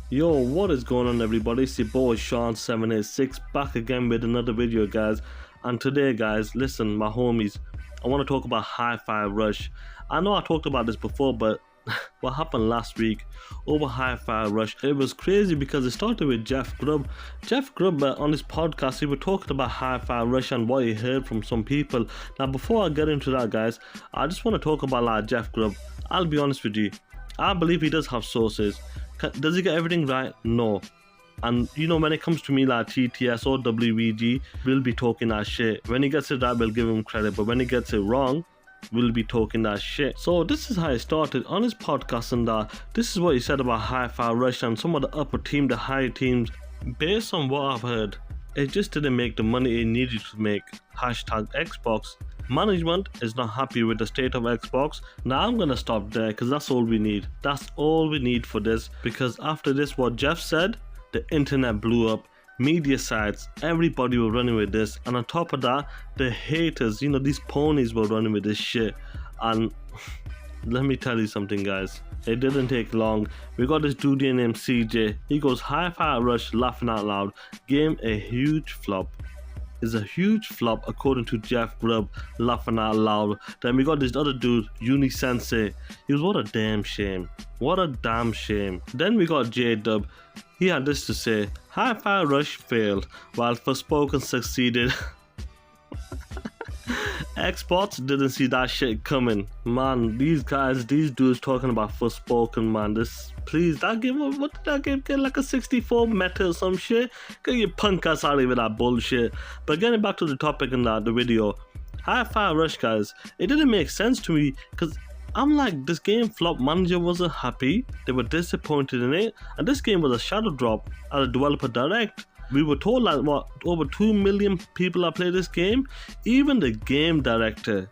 Yo, what is going on everybody? It's your boy Sean786 back again with another video, guys. And today, guys, listen, my homies, I want to talk about hifirush. I know I talked about this before, but what happened last week over hifirush, it was crazy because it started with Jeff Grubb. Jeff Grubb on his podcast, he was talking about hifirush and what he heard from some people. Now before I get into that, guys, I just want to talk about like Jeff Grubb. I'll be honest with you, I believe he does have sources. Does he get everything right? No. And you know, when it comes to me like TTS or WVG, we'll be talking that shit. When he gets it right, we'll give him credit, but when he gets it wrong, we'll be talking that shit. So this is how it started on his podcast, and this is what he said about hifirush and some of the upper team, the higher teams. Based on what I've heard, it just didn't make the money it needed to make. Hashtag Xbox. Management is not happy with the state of Xbox. Now I'm gonna stop there because that's all we need. That's all we need for this, because after this, what Jeff said, the internet blew up. Media sites, everybody were running with this, and on top of that, the haters, you know, these ponies were running with this shit. And let me tell you something, guys, it didn't take long. We got this dude named CJ. He goes, hifirush, laughing out loud, game a huge flop. Is a huge flop according to Jeff Grubb, laughing out loud. Then we got this other dude, Uni Sensei. He was, what a damn shame. What a damn shame. Then we got J-Dub. He had this to say, hifirush failed while Forspoken succeeded. Xbox didn't see that shit coming. Man, these guys, these dudes talking about Forspoken, man. That game, what did that game get? Like a 64 meta or some shit? Get your punk ass out of with that bullshit. But getting back to the topic in the video, hifirush, guys, it didn't make sense to me because I'm like, this game flop, manager wasn't happy, they were disappointed in it, and this game was a shadow drop at a developer direct. We were told like what, over 2 million people have played this game. Even the game director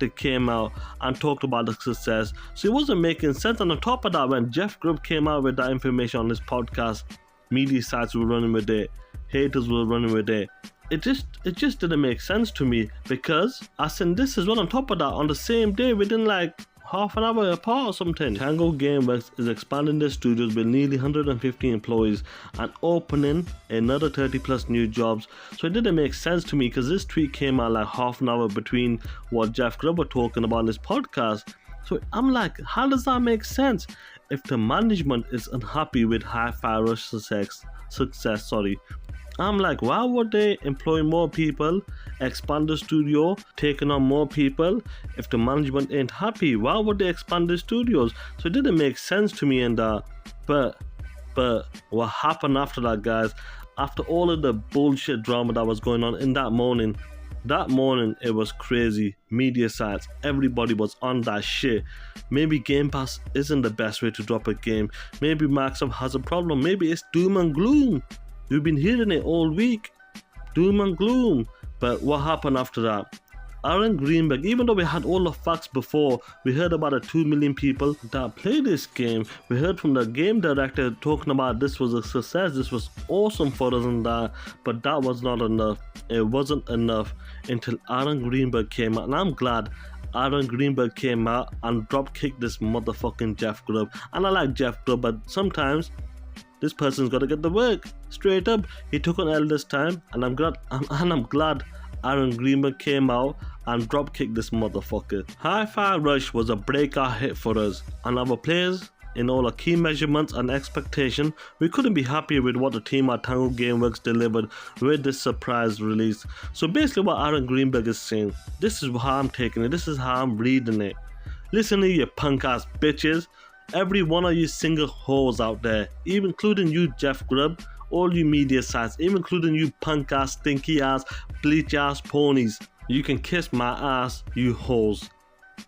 came out and talked about the success, so it wasn't making sense. And on top of that, when Jeff Grubb came out with that information on his podcast, media sites were running with it, haters were running with it. It just didn't make sense to me, because I seen this as well. On top of that, on the same day, within like half an hour apart or something, Tango Gameworks is expanding their studios with nearly 150 employees and opening another 30 plus new jobs. So it didn't make sense to me, because this tweet came out like half an hour between what Jeff Grubb was talking about in his podcast. So I'm like, how does that make sense? If the management is unhappy with hifirush success, I'm like, why would they employ more people, expand the studio, taking on more people? If the management ain't happy, why would they expand the studios? So it didn't make sense to me. And but what happened after that, guys, after all of the bullshit drama that was going on in that morning, it was crazy. Media sites, everybody was on that shit. Maybe Game Pass isn't the best way to drop a game. Maybe Microsoft has a problem. Maybe it's doom and gloom. We've been hearing it all week, doom and gloom. But what happened after that? Greenberg, even though we had all the facts before, we heard about the 2 million people that played this game. We heard from the game director talking about this was a success, this was awesome for us and that. But that was not enough. It wasn't enough until Greenberg came out. And I'm glad Greenberg came out and drop kicked this motherfucking Jeff Grubb. And I like Jeff Grubb, but sometimes this person's got to get the work. Straight up, he took an L this time, and I'm glad Greenberg came out and drop kicked this motherfucker. hifirush was a breakout hit for us, and our players, in all our key measurements and expectation, we couldn't be happier with what the team at Tango Gameworks delivered with this surprise release. So basically what Greenberg is saying, this is how I'm taking it, this is how I'm reading it. Listen to you punk ass bitches. Every one of you single hoes out there, even including you Jeff Grubb, all you media sites, even including you punk ass, stinky ass, bleach ass ponies, you can kiss my ass, you hoes.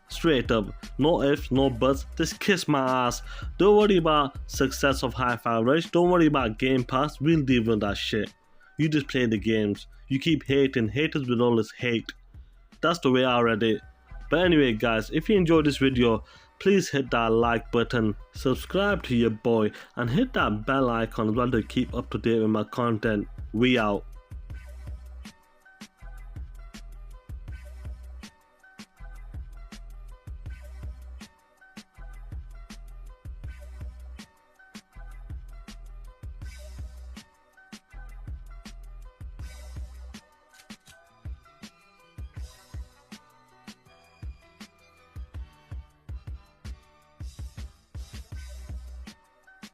Straight up, no ifs, no buts, just kiss my ass. Don't worry about success of hifirush, don't worry about Game Pass, we'll deal with that shit. You just play the games, you keep hating, haters will always hate. That's the way I read it. But anyway guys, if you enjoyed this video, please hit that like button, subscribe to your boy, and hit that bell icon as well to keep up to date with my content. We out.